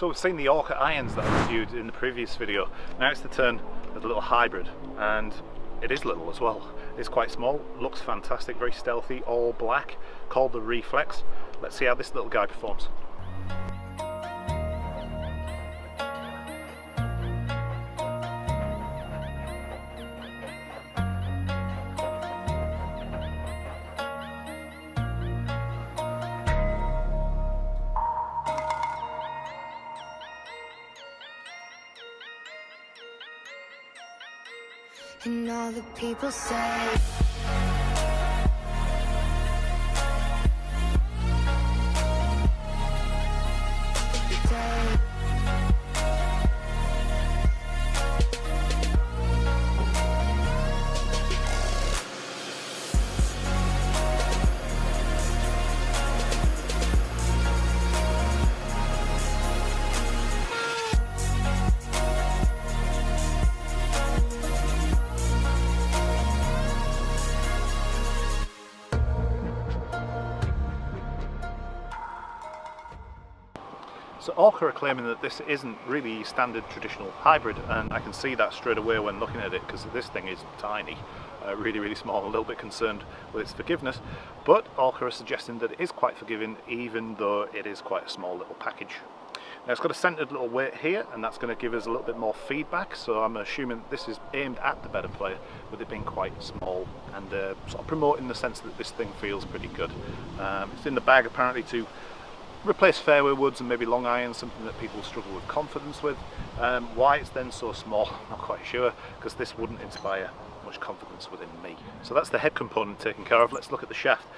So we've seen the Orka irons that I reviewed in the previous video. Now it's the turn of the little hybrid, and it is little as well. It's quite small, looks fantastic, very stealthy, all black, called the Reflex. Let's see how this little guy performs. And all the people say So Orka are claiming that this isn't really standard traditional hybrid, and I can see that straight away when looking at it, because this thing is tiny, really small. A little bit concerned with its forgiveness, but Orka are suggesting that it is quite forgiving, even though it is quite a small little package. Now it's got a centered little weight here, and that's going to give us a little bit more feedback, so I'm assuming this is aimed at the better player, with it being quite small, and sort of promoting the sense that this thing feels pretty good. It's in the bag apparently to replace fairway woods and maybe long irons, something that people struggle with confidence with. Why it's then so small, I'm not quite sure, because this wouldn't inspire much confidence within me. So that's the head component taken care of. Let's look at the shaft.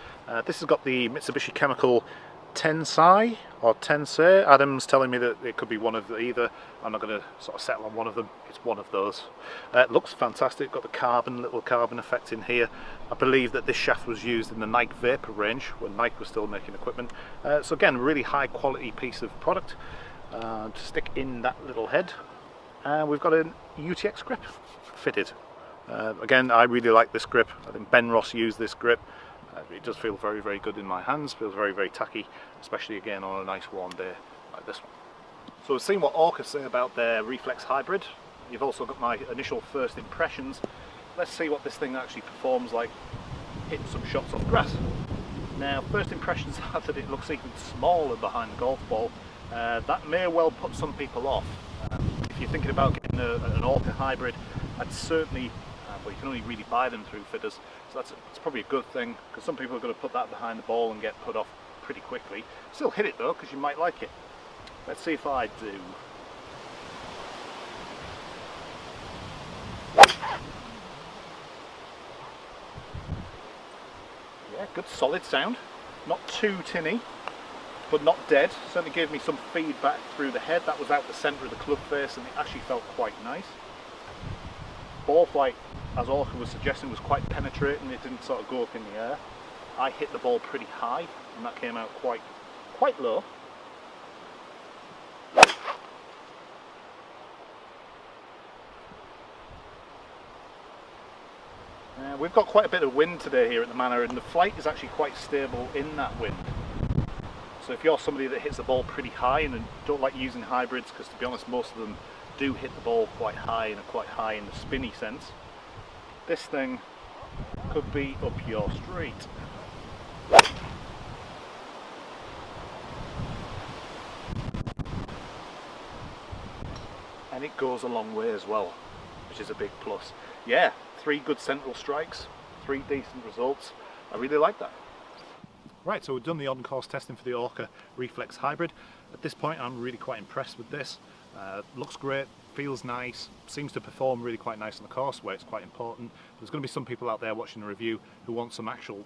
This has got the Mitsubishi Chemical Tensei or Tensei. Adam's telling me that it could be one of either. I'm not going to sort of settle on one of them. It's one of those. It looks fantastic. Got the little carbon effect in here. I believe that this shaft was used in the Nike Vapor range when Nike was still making equipment. So again, really high quality piece of product to stick in that little head. We've got a UTX grip fitted. Again, I really like this grip. I think Ben Ross used this grip. It does feel very good in my hands, feels very tacky, especially again on a nice warm day like this one. So we've seen what Orka say about their Reflex hybrid. You've also got my initial first impressions. Let's see what this thing actually performs like hitting some shots on grass. Now, first impressions are that it looks even smaller behind the golf ball. That may well put some people off. If you're thinking about getting an Orka hybrid, I'd certainly but you can only really buy them through fitters, so that's probably a good thing, because some people are going to put that behind the ball and get put off pretty quickly. Still hit it though, because you might like it. Let's see if I do. Yeah, good solid sound, not too tinny, but not dead. Certainly gave me some feedback through the head. That was out the centre of the club face, and it actually felt quite nice. Ball flight, as Orka was suggesting, was quite penetrating. It didn't sort of go up in the air. I hit the ball pretty high, and that came out quite low. We've got quite a bit of wind today here at the Manor, and the flight is actually quite stable in that wind. So if you're somebody that hits the ball pretty high and don't like using hybrids, because to be honest most of them do hit the ball quite high and are quite high in the spinny sense, this thing could be up your street. And it goes a long way as well, which is a big plus. Yeah, 3 good central strikes, 3 decent results. I really like that. Right, so we've done the on-course testing for the Orka Reflex Hybrid. At this point I'm really quite impressed with this. Looks great, feels nice, seems to perform really quite nice on the course where it's quite important. There's going to be some people out there watching the review who want some actual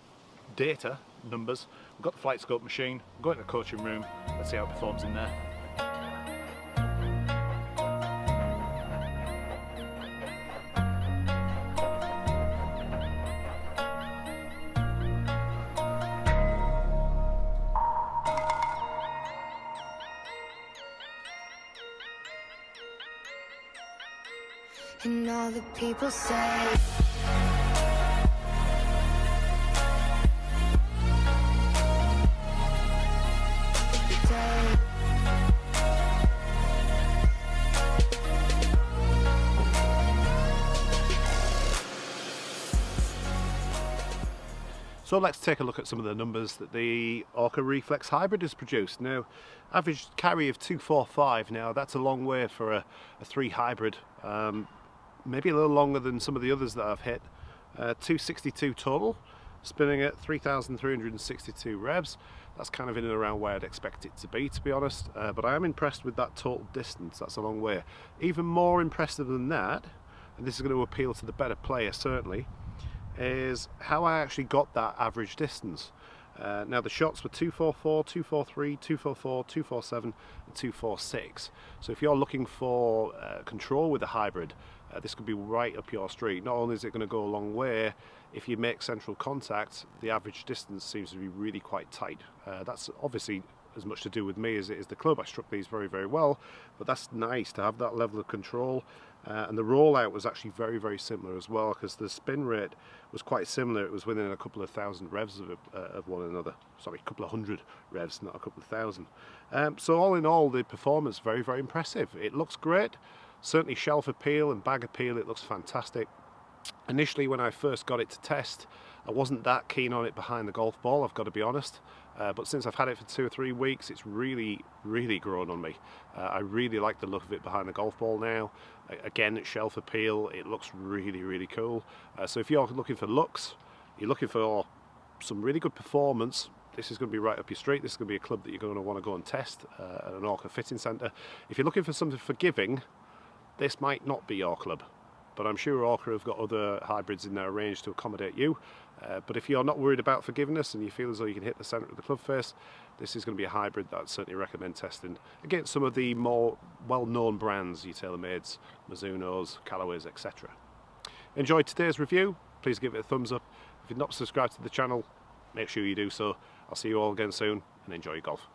data, numbers. We've got the flight scope machine, we'll go into the coaching room, let's see how it performs in there. And all the people say So let's take a look at some of the numbers that the Orka Reflex Hybrid has produced. Now, average carry of 245. Now that's a long way for a 3 hybrid. Maybe a little longer than some of the others that I've hit. 262 total, spinning at 3,362 revs. That's kind of in and around where I'd expect it to be honest. But I am impressed with that total distance. That's a long way. Even more impressive than that, and this is going to appeal to the better player certainly, is how I actually got that average distance. Now the shots were 244, 243, 244, 247 and 246. So if you're looking for control with a hybrid, this could be right up your street. Not only is it going to go a long way, if you make central contact, the average distance seems to be really quite tight. That's obviously as much to do with me as it is the club. I struck these very, very well, but that's nice to have that level of control. And the rollout was actually very, very similar as well, because the spin rate was quite similar. It was within a couple of thousand revs of one another. Sorry, a couple of hundred revs, not a couple of thousand. So all in all, the performance very, very impressive. It looks great. Certainly shelf appeal and bag appeal, it looks fantastic. Initially, when I first got it to test, I wasn't that keen on it behind the golf ball, I've got to be honest. But since I've had it for 2 or 3 weeks, it's really, really grown on me. I really like the look of it behind the golf ball now. Again, shelf appeal, it looks really, really cool. So if you're looking for looks, you're looking for some really good performance, this is going to be right up your street. This is going to be a club that you're going to want to go and test at an Orka fitting centre. If you're looking for something forgiving, this might not be your club. But I'm sure Orka have got other hybrids in their range to accommodate you. But if you're not worried about forgiveness and you feel as though you can hit the centre of the club face, this is going to be a hybrid that I'd certainly recommend testing against some of the more well-known brands, your TaylorMades, Mizunos, Callaways, etc. Enjoyed today's review? Please give it a thumbs up. If you're not subscribed to the channel, make sure you do so. I'll see you all again soon, and enjoy your golf.